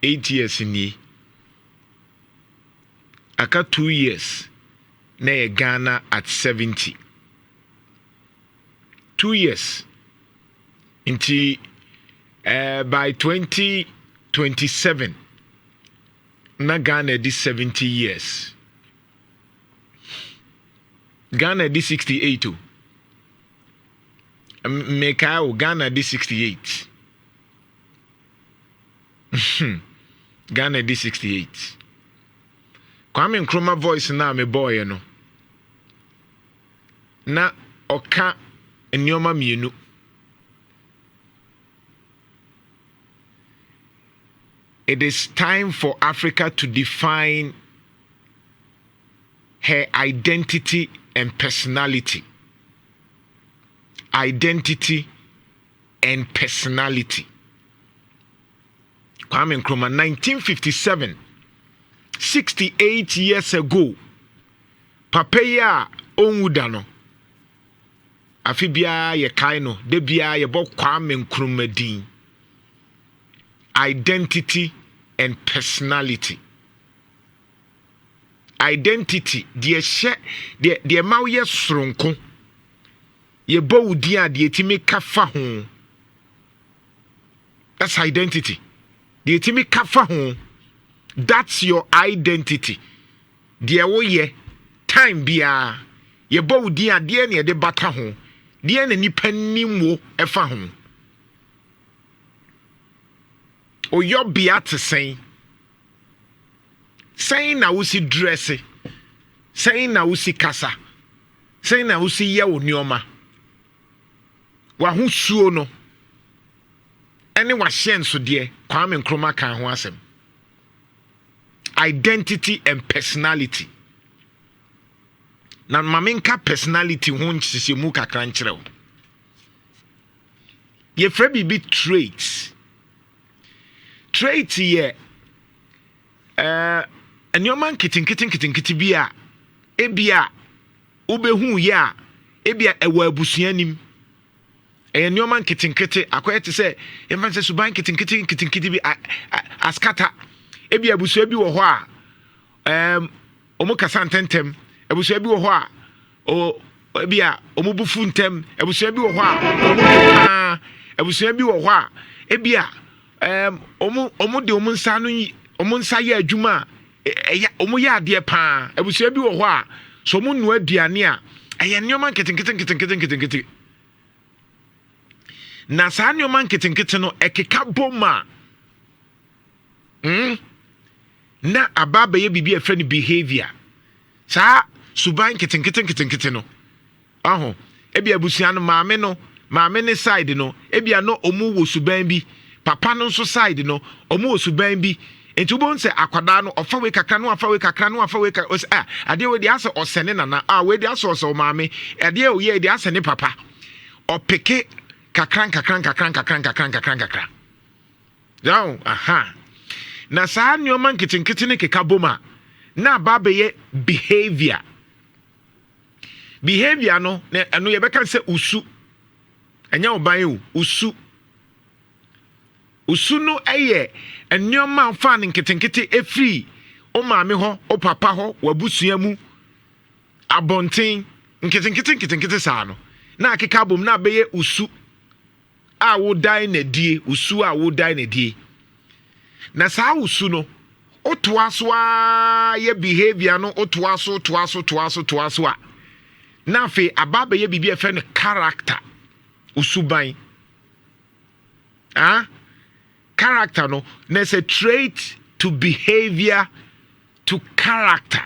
8 years ni aka 2 years na ye Ghana at 70. 2 years inti by 2027 na Ghana di 70 years. Ghana di 68. Mekao Ghana di 68. Ghana di 68. Kwame Nkrumah voice na me boy no. Na oka nneoma mienu. It is time for Africa to define her identity and personality. Identity and personality. Kwame Nkrumah, 1957, 68 years ago, papa ya onwuda no. Afi bia ye kai no, de bia ye bo Kwame Nkrumah din. Identity and personality. Identity, de ma ye sronko. Ye bo dia de etimi kafa ho. That's identity. De etimi kafa ho. That's your identity. De wo ye time bia ye bo dia de ne de bata ho. De ne nipa nimwo efa ho. Oyo bia te sen na wusi dresse, sen na wusi kasa, sen na wusi ye wo nneoma wa ho suo no ene wa hye nso de Kwame Nkrumah kan ho asem. Identity and personality. Na mamenka personality ho nhyesemu kakra nkyerɛw. Ye fra bi traits. Trait ye nneoma nkitinkiti bia ebia ubehu ye a ebia ewa abusuanim nneoma nkitinkiti akoyete se emfa suban nkitinkiti bi askata ebia abusua bi wo ho a omo kasa ntentem abusua bi wo ho a ebia omo bufu ntem abusua bi wo ho a abusua bi wo ho a ebia omo de omo nsa no omo nsa ye adwuma omo ye ade pa abusua bi wo ho a so omo nu aduane a eye nneoma nkitinkiti na sa nneoma nkitinkiti no ekeka boma na ababa ye bibia friend behavior sa suban nkitinkiti no aho ebia abusua no maame ne side no ebia no omo wo suban bi papa no so side no omo osuban bi enti bo nse akwada no ofa we kakra no afa we kakra no afa we ade we de ase osene nana we de ase oso maame ade o ye de ase ne papa opeke kakran down aha na sa nneoma nkitinkiti ne keka boma na baba ye behavior no eno ye beka se usu enya oban o usu no eye nneoma fa ne nkitinkiti efri o maame ho o papa ho wabusua mu abonten nkitinkiti saa no na akeka bom na beye usu a wo dai na die usu a wo dai na die na saa usu no otoaso a ye behavior no otoaso a na fe ababa ye bibia fe no character usuban character no there's a trait to behavior to character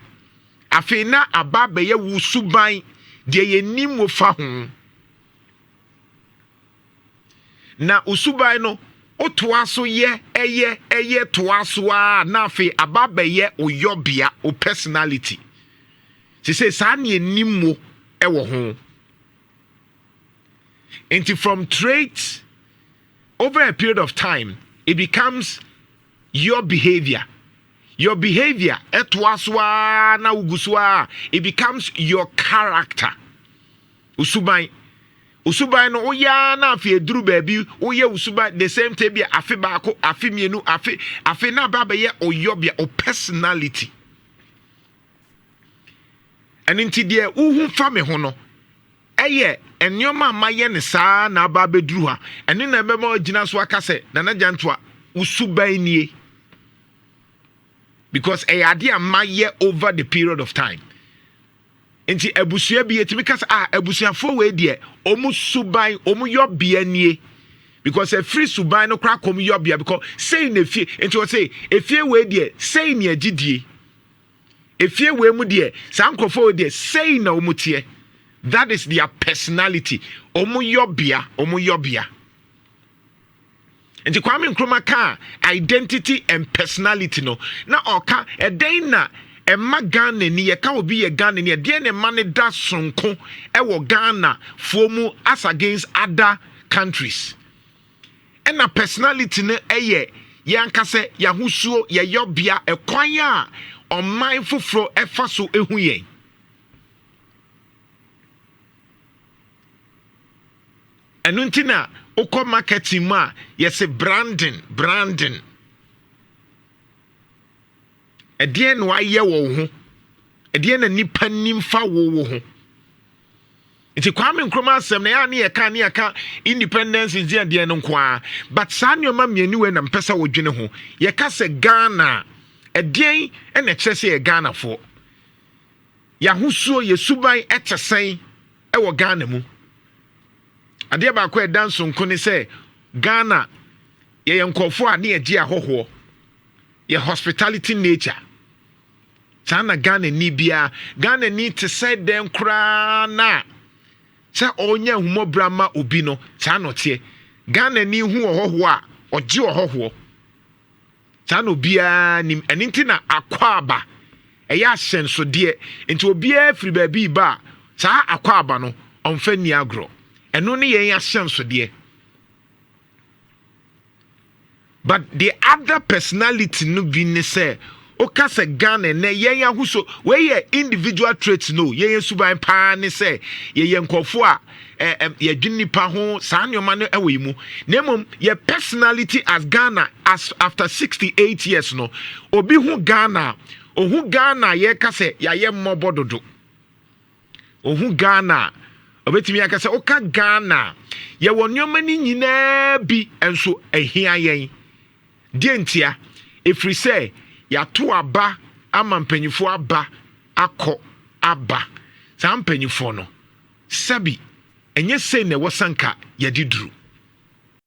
afi na ababa ye usuban de ye nim wo fa ho na usuban no otoaso ye eye toaso a na afi ababa ye oyobia o personality she say sa na nim wo ewo ho enti from traits over a period of time it becomes your behavior etoaso a na uguso a it becomes your character usuban usuban no oya na afi eduru baabi oye usuban the same time bia afi baako afi mienu afi na baba ye oyobia o personality eninti de uhu fa me ho no eye ennyoma maye ne saa na aba beduru ha ene na bema ogina so aka se na na janto a usuban nie because ade amaye over the period of time. Enti abusua bi etimi kasa abusuafo we de omu suban omu yobia nie because a free suban no kra kom yobia because say na fie enti o say efie we de say na agidie efie we mu de sankrofo we de say na omutie. That is their personality. Omu yobia enti Kwame Nkrumah ka identity and personality no na oka eden na Emma Ghana ni ye ka obi ye Ghana ni de ne ma ne da sonko e wo Ghana fomu as against other countries. And na personality ne eye ye anka se ya husuo ye yobia ekwan a oman foforo efa so ehu ye. Enu ntina okọ marketing ma ye se branding Edien no aye wo ho edien na nipa nimfa wo ho nti Kwame Nkrumah asem na ya ne ye ka independence is there no kwa but sanyoma mienu we na mpesa wo dwene ho ye ka se Ghana edien na kire se ye Ghana fo ya husuo ye suban etesen e wo Ghana mu ade ba ko edanso nko ne se Ghana ye nkofo a ne ye gi ahoho ye hospitality nature. Sana Ghana ni bia Ghana ni te say dem kra na sa onya humo brama obi no sa no tie Ghana ni hu ohoho a ogi ohoho sa no bia nim eninti na akwaba eya senso de enti obi afri ba bi ba sa akwaba no onfa ni agro eno ne yen asenso de. But the other personality no bi ne say okase Ghana na yen ahuso we ye individual traits no yen suban pa ne say ye nkofo a ye dwinipa ho saa nyoma no ewe mu nemom ye personality as Ghana as after 68 years no obi hu Ghana ohu Ghana ye kase ya ye mmobododo ohu Ghana obetimi akase oka Ghana ye wonyoma ni nyina bi enso ehia yen dientia efri say ya to aba ama mpanyifo aba akọ aba sa mpanyifo no sabi enye sei na wosanka ya diduru